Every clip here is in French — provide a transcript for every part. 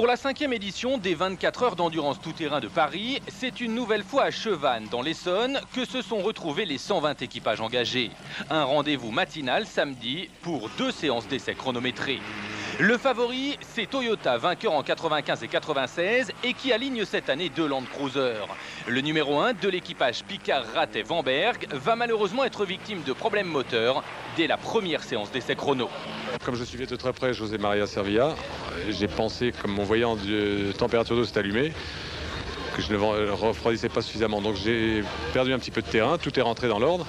Pour la 5e édition des 24 heures d'endurance tout-terrain de Paris, c'est une nouvelle fois à Chevannes, dans l'Essonne, que se sont retrouvés les 120 équipages engagés. Un rendez-vous matinal samedi pour 2 séances d'essais chronométrées. Le favori, c'est Toyota, vainqueur en 95 et 96 et qui aligne cette année 2 Land Cruiser. Le numéro 1 de l'équipage Picard-Ratet-Vanberg va malheureusement être victime de problèmes moteurs dès la première séance d'essais chrono. Comme je suivais de très près José Maria Servia, j'ai pensé, comme mon voyant de température d'eau s'est allumé, que je ne refroidissais pas suffisamment. Donc j'ai perdu un petit peu de terrain, tout est rentré dans l'ordre.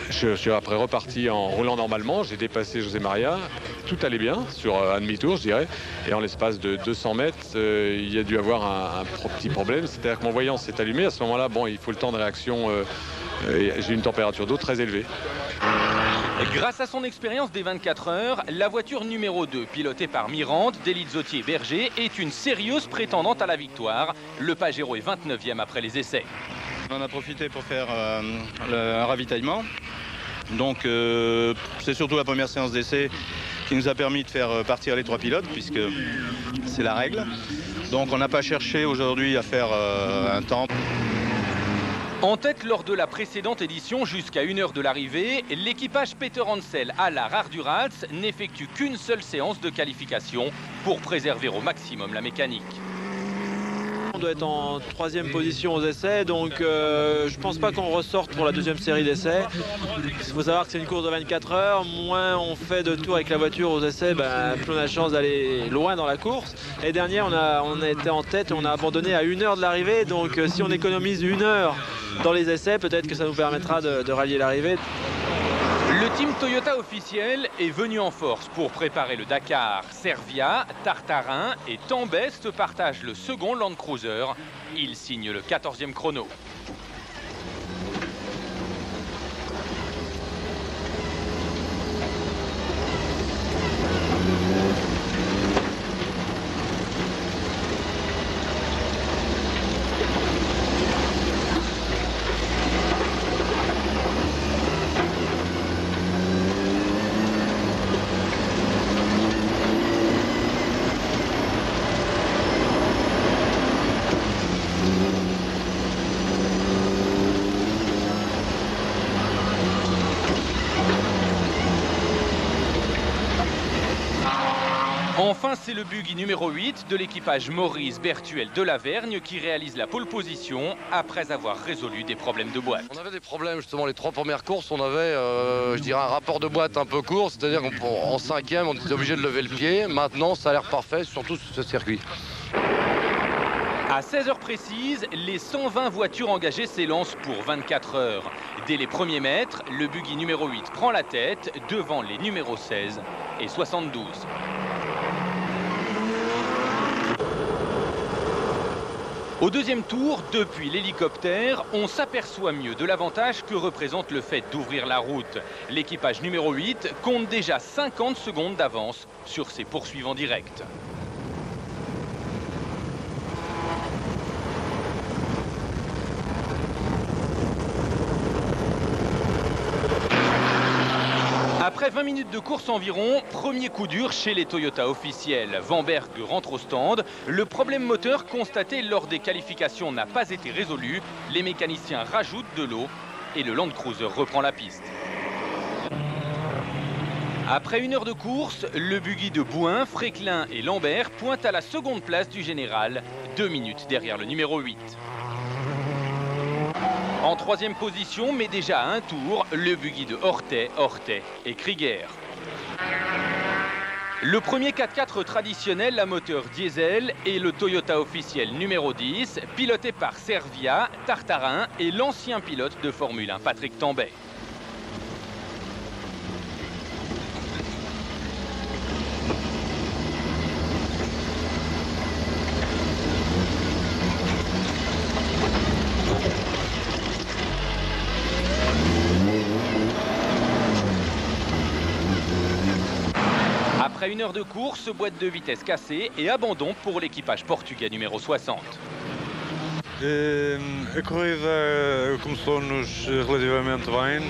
Je suis après reparti en roulant normalement, j'ai dépassé José Maria, tout allait bien, sur un demi-tour je dirais, et en l'espace de 200 mètres, il y a dû avoir un petit problème, c'est-à-dire que mon voyant s'est allumé, à ce moment-là, bon, il faut le temps de réaction, j'ai une température d'eau très élevée. Grâce à son expérience des 24 heures, la voiture numéro 2, pilotée par Mirande, Delizzotti et Berger, est une sérieuse prétendante à la victoire. Le Pajero est 29e après les essais. On a profité pour faire un ravitaillement. Donc c'est surtout la première séance d'essai qui nous a permis de faire partir les 3 pilotes, puisque c'est la règle. Donc on n'a pas cherché aujourd'hui à faire un temps. En tête lors de la précédente édition, jusqu'à 1 heure de l'arrivée, l'équipage Peter Hansel à la Ardurals n'effectue qu'une seule séance de qualification pour préserver au maximum la mécanique. On doit être en 3e position aux essais, donc je pense pas qu'on ressorte pour la 2e série d'essais. Il faut savoir que c'est une course de 24 heures, moins on fait de tours avec la voiture aux essais, plus on a de chance d'aller loin dans la course. L'année dernière, on a été en tête et on a abandonné à 1 heure de l'arrivée, donc si on économise 1 heure dans les essais, peut-être que ça nous permettra de rallier l'arrivée. Le team Toyota officiel est venu en force pour préparer le Dakar. Servia, Tartarin et Tambay se partagent le second Land Cruiser. Ils signent le 14e chrono. Enfin, c'est le buggy numéro 8 de l'équipage Maurice Bertuel de Lavergne qui réalise la pole position après avoir résolu des problèmes de boîte. On avait des problèmes justement les 3 premières courses, on avait je dirais un rapport de boîte un peu court, c'est-à-dire qu'en 5e on était obligé de lever le pied. Maintenant ça a l'air parfait, surtout sur ce circuit. À 16 heures précises, les 120 voitures engagées s'élancent pour 24 heures. Dès les premiers mètres, le buggy numéro 8 prend la tête devant les numéros 16 et 72. Au 2e tour, depuis l'hélicoptère, on s'aperçoit mieux de l'avantage que représente le fait d'ouvrir la route. L'équipage numéro 8 compte déjà 50 secondes d'avance sur ses poursuivants directs. Après 20 minutes de course environ, premier coup dur chez les Toyota officiels. Vanberg rentre au stand. Le problème moteur constaté lors des qualifications n'a pas été résolu. Les mécaniciens rajoutent de l'eau et le Land Cruiser reprend la piste. Après 1 heure de course, le buggy de Bouin, Fréclin et Lambert pointent à la seconde place du général, 2 minutes derrière le numéro 8. En 3e position, mais déjà à un tour, le buggy de Hortet et Krieger. Le premier 4x4 traditionnel à moteur diesel est le Toyota officiel numéro 10, piloté par Servia, Tartarin et l'ancien pilote de Formule 1, Patrick Tambay. Après 1 heure de course, boîte de vitesse cassée et abandon pour l'équipage portugais numéro 60.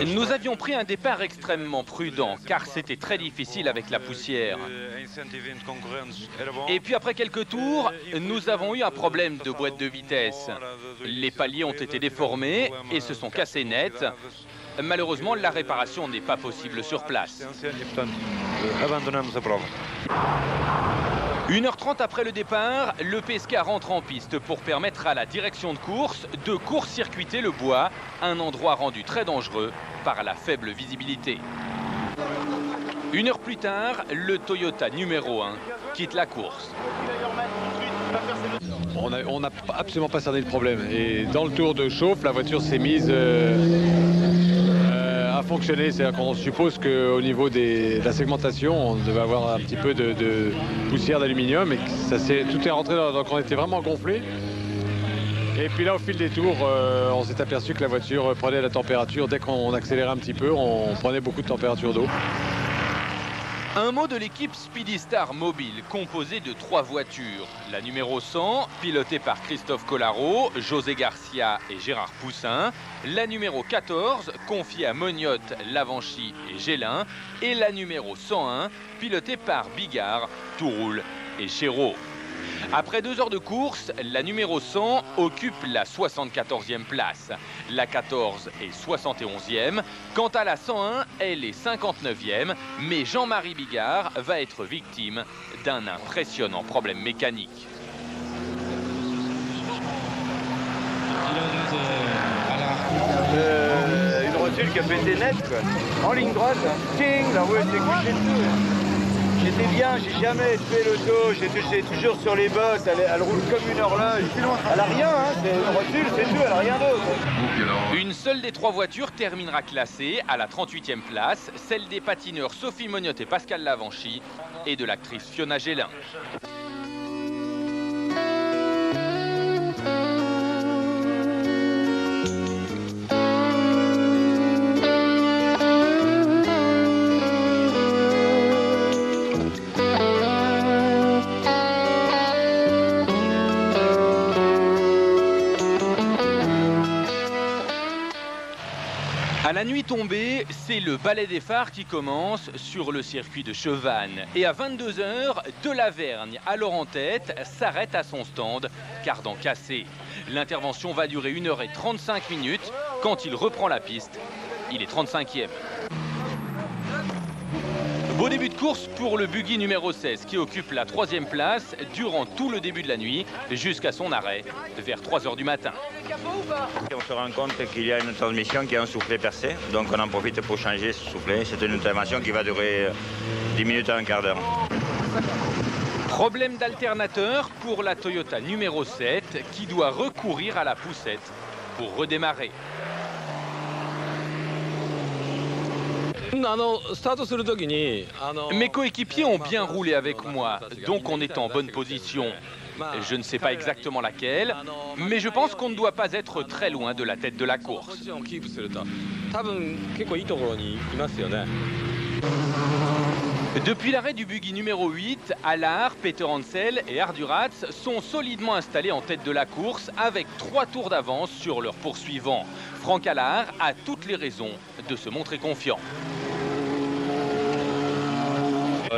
Nous avions pris un départ extrêmement prudent, car c'était très difficile avec la poussière. Et puis après quelques tours, nous avons eu un problème de boîte de vitesse. Les paliers ont été déformés et se sont cassés net. Malheureusement, la réparation n'est pas possible sur place. 1h30 après le départ, le PSK rentre en piste pour permettre à la direction de court-circuiter le bois, un endroit rendu très dangereux par la faible visibilité. 1 heure plus tard, le Toyota numéro 1 quitte la course. On n'a absolument pas cerné le problème. Et dans le tour de chauffe, la voiture s'est mise à fonctionner. C'est-à-dire qu'on suppose qu'au niveau de la segmentation, on devait avoir un petit peu de poussière d'aluminium et que tout est rentré donc on était vraiment gonflé. Et puis là, au fil des tours, on s'est aperçu que la voiture prenait la température. Dès qu'on accélérait un petit peu, on prenait beaucoup de température d'eau. Un mot de l'équipe Speedy Star Mobile, composée de 3 voitures. La numéro 100, pilotée par Christophe Collaro, José Garcia et Gérard Poussin. La numéro 14, confiée à Mognotte, Lavanchy et Gélin. Et la numéro 101, pilotée par Bigard, Touroul et Chéreau. Après 2 heures de course, la numéro 100 occupe la 74e place. La 14 est 71e. Quant à la 101, elle est 59e. Mais Jean-Marie Bigard va être victime d'un impressionnant problème mécanique. Une rotule qui a pété net, quoi. En ligne droite, ting, la roue était couchée dessus. J'étais bien, j'ai jamais fait l'auto, j'étais toujours sur les bottes, elle roule comme une horloge. Elle a rien, hein, c'est une rotule, c'est tout, elle a rien d'autre. Une seule des 3 voitures terminera classée à la 38e place, celle des patineurs Sophie Mognotte et Pascal Lavanchy et de l'actrice Fiona Gélin. À la nuit tombée, c'est le balai des phares qui commence sur le circuit de Chevannes. Et à 22 h, De Lavergne, alors en tête, s'arrête à son stand, cardan cassé. L'intervention va durer 1h35. Quand il reprend la piste, il est 35e. Beau début de course pour le buggy numéro 16 qui occupe la 3e place durant tout le début de la nuit jusqu'à son arrêt vers 3 h du matin. On se rend compte qu'il y a une transmission qui a un soufflet percé, donc on en profite pour changer ce soufflet. C'est une intervention qui va durer 10 minutes à un quart d'heure. Problème d'alternateur pour la Toyota numéro 7 qui doit recourir à la poussette pour redémarrer. Mes coéquipiers ont bien roulé avec moi, donc on est en bonne position. Je ne sais pas exactement laquelle, mais je pense qu'on ne doit pas être très loin de la tête de la course. Depuis l'arrêt du buggy numéro 8, Allard, Peter Hansel et Arduratz sont solidement installés en tête de la course avec 3 tours d'avance sur leurs poursuivants. Franck Allard a toutes les raisons de se montrer confiant.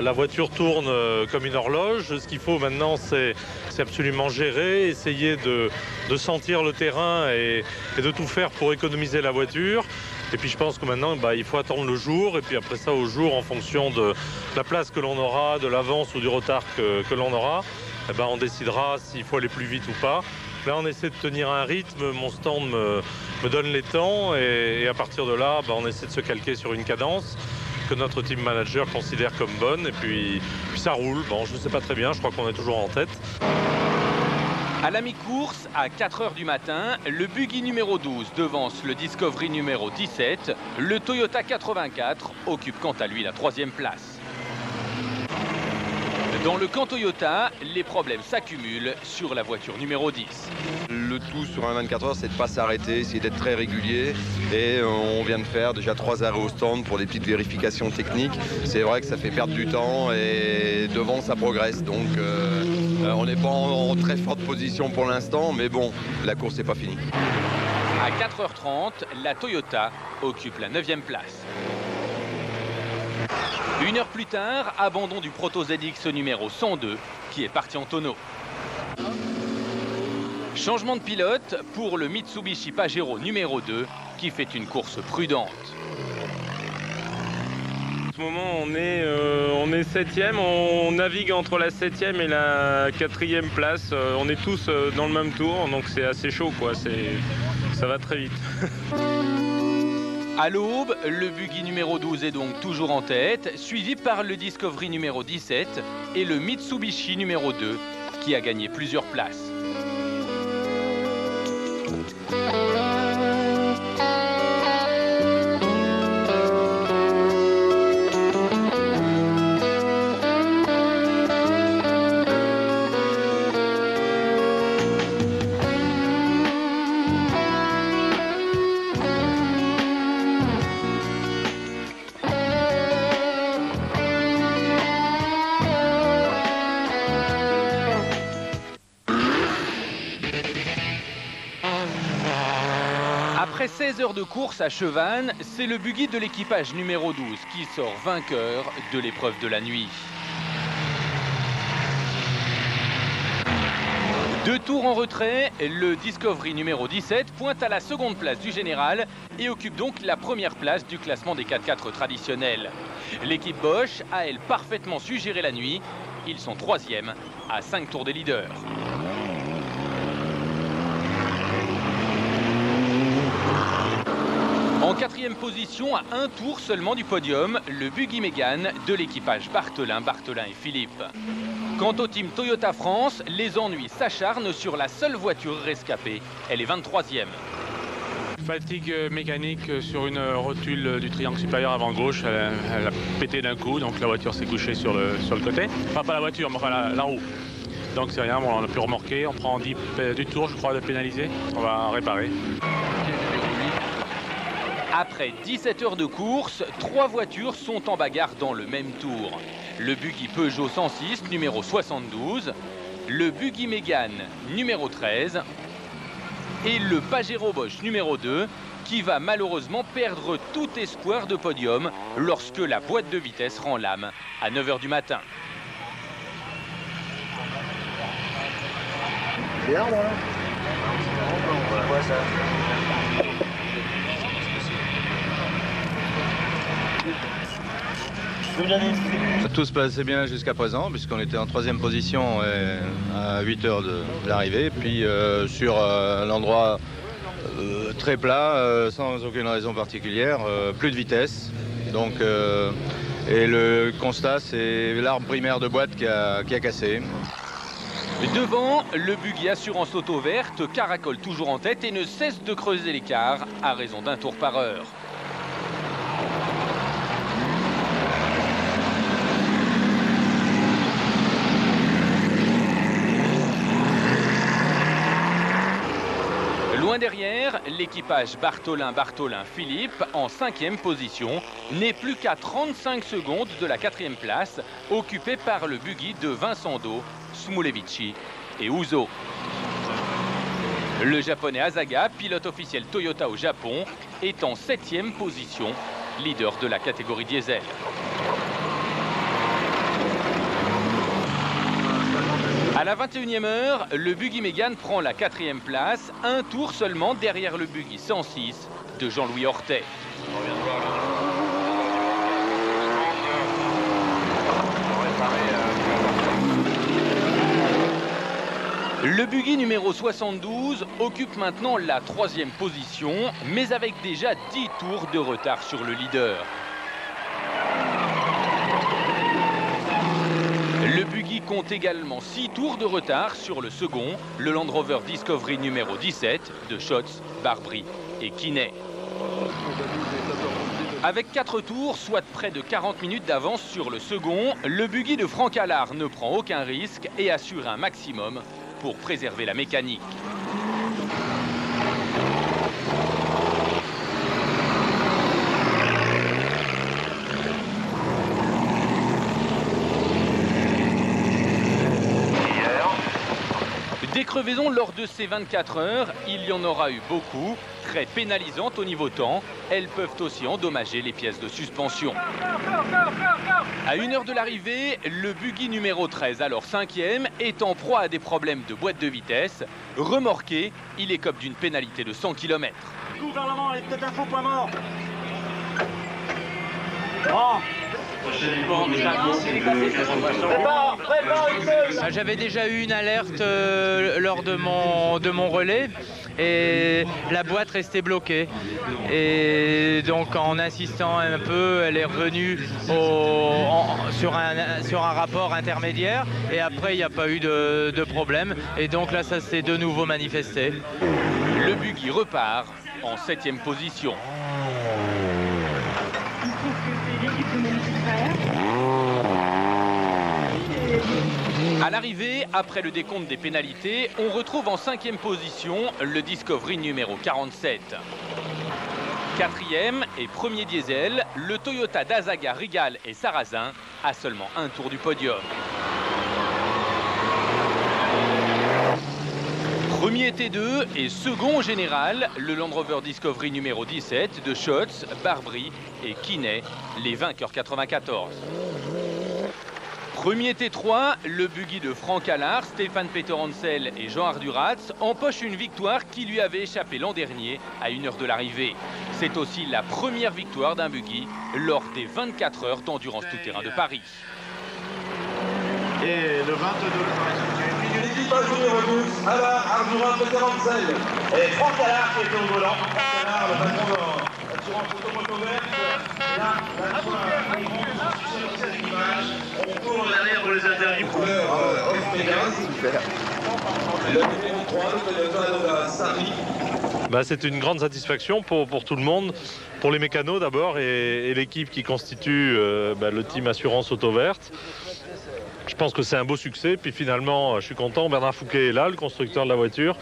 La voiture tourne comme une horloge. Ce qu'il faut maintenant, c'est absolument gérer, essayer de sentir le terrain et de tout faire pour économiser la voiture. Et puis je pense que maintenant, il faut attendre le jour. Et puis après ça, au jour, en fonction de la place que l'on aura, de l'avance ou du retard que l'on aura, on décidera s'il faut aller plus vite ou pas. Là, on essaie de tenir un rythme. Mon stand me donne les temps. Et à partir de là, on essaie de se calquer sur une cadence que notre team manager considère comme bonne, et puis ça roule. Bon, je ne sais pas très bien, je crois qu'on est toujours en tête. À la mi-course, à 4 h du matin, le buggy numéro 12 devance le Discovery numéro 17. Le Toyota 84 occupe quant à lui la 3e place. Dans le camp Toyota, les problèmes s'accumulent sur la voiture numéro 10. Le tout sur un 24 heures, c'est de ne pas s'arrêter, essayer d'être très régulier. Et on vient de faire déjà 3 arrêts au stand pour des petites vérifications techniques. C'est vrai que ça fait perdre du temps et devant ça progresse. Donc on n'est pas en très forte position pour l'instant, mais bon, la course n'est pas finie. À 4h30, la Toyota occupe la 9e place. 1 heure plus tard, abandon du Proto ZX numéro 102 qui est parti en tonneau. Changement de pilote pour le Mitsubishi Pajero numéro 2 qui fait une course prudente. En ce moment, on est 7e, on navigue entre la 7e et la 4e place. On est tous dans le même tour, donc c'est assez chaud, quoi. Ça va très vite. À l'aube, le buggy numéro 12 est donc toujours en tête, suivi par le Discovery numéro 17 et le Mitsubishi numéro 2 qui a gagné plusieurs places. Après 16 heures de course à Chevannes, c'est le buggy de l'équipage numéro 12 qui sort vainqueur de l'épreuve de la nuit. 2 tours en retrait, le Discovery numéro 17 pointe à la seconde place du général et occupe donc la première place du classement des 4x4 traditionnels. L'équipe Bosch a, elle, parfaitement su gérer la nuit. Ils sont 3e à 5 tours des leaders. En 4e position, à 1 tour seulement du podium, le buggy Mégane de l'équipage Bartholin et Philippe. Quant au team Toyota France, les ennuis s'acharnent sur la seule voiture rescapée. Elle est 23e. Fatigue mécanique sur une rotule du triangle supérieur avant gauche. Elle a pété d'un coup, donc la voiture s'est couchée sur le côté. Enfin, pas la voiture, mais enfin la roue. Donc c'est rien, bon, on a pu remorquer. On prend 10 du tour, je crois, de pénaliser. On va réparer. Après 17 heures de course, 3 voitures sont en bagarre dans le même tour. Le buggy Peugeot 106, numéro 72, le buggy Mégane, numéro 13, et le Pajero Bosch, numéro 2, qui va malheureusement perdre tout espoir de podium lorsque la boîte de vitesse rend l'âme à 9 h du matin. Bien, moi. Ouais, ça. Tout se passait bien jusqu'à présent, puisqu'on était en 3e position à 8 heures de l'arrivée. Puis sur un endroit très plat, sans aucune raison particulière, plus de vitesse. Donc, et le constat, c'est l'arbre primaire de boîte qui a cassé. Devant, le buggy Assurance Auto Verte caracole toujours en tête et ne cesse de creuser l'écart à raison d'1 tour par heure. Loin derrière, l'équipage Bartholin Philippe, en 5e position, n'est plus qu'à 35 secondes de la 4e place, occupée par le buggy de Vincent Do, Smulevicci et Uzo. Le japonais Asaga, pilote officiel Toyota au Japon, est en 7e position, leader de la catégorie diesel. À la 21e heure, le buggy Mégane prend la 4e place, 1 tour seulement derrière le buggy 106 de Jean-Louis Hortet. Le buggy numéro 72 occupe maintenant la 3e position, mais avec déjà 10 tours de retard sur le leader. Le buggy compte également 6 tours de retard sur le second, le Land Rover Discovery numéro 17 de Schatz, Barbry et Quinet. Avec 4 tours, soit près de 40 minutes d'avance sur le second, le buggy de Franck Allard ne prend aucun risque et assure un maximum pour préserver la mécanique. Des crevaisons lors de ces 24 heures, il y en aura eu beaucoup, très pénalisantes au niveau temps. Elles peuvent aussi endommager les pièces de suspension. À 1 heure de l'arrivée, le buggy numéro 13, alors 5e, est en proie à des problèmes de boîte de vitesse. Remorqué, il écope d'une pénalité de 100 km. Le gouvernement est peut-être un faux point mort. J'avais déjà eu une alerte lors de mon relais et la boîte restait bloquée. Et donc en insistant un peu, elle est revenue sur un rapport intermédiaire et après il n'y a pas eu de problème. Et donc là ça s'est de nouveau manifesté. Le buggy repart en 7e position. À l'arrivée, après le décompte des pénalités, on retrouve en 5e position le Discovery numéro 47. 4e et premier diesel, le Toyota Dazaga Regal et Sarrazin à seulement un tour du podium. Premier T2 et second général, le Land Rover Discovery numéro 17 de Scholz, Barbry et Kinney, les vainqueurs 94. Premier T3, le buggy de Franck Allard, Stéphane Peter-Hansel et Jean Arduratz empochent une victoire qui lui avait échappé l'an dernier à 1 heure de l'arrivée. C'est aussi la première victoire d'un buggy lors des 24 heures d'endurance tout-terrain de Paris. Et le 22. L'équipage numéro 12, Allard, Arduratz, Peter-Hansel et Franck Allard qui est au volant. Franck Allard, le patron de l'assurance auto verte. Là, on court derrière pour les interviews. C'est une grande satisfaction pour tout le monde, pour les mécanos d'abord et l'équipe qui constitue le team Assurance Auto Verte. Je pense que c'est un beau succès, puis finalement je suis content, Bernard Fouquet est là, le constructeur de la voiture,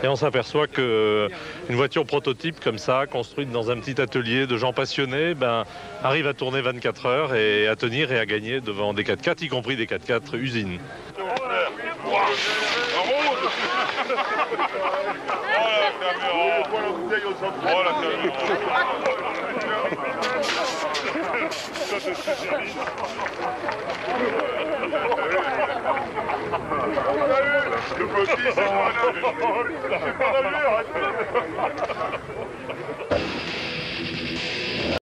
et on s'aperçoit qu'une voiture prototype comme ça, construite dans un petit atelier de gens passionnés, arrive à tourner 24 heures et à tenir et à gagner devant des 4x4, y compris des 4x4 usines. Le petit, c'est pas la vue, arrête.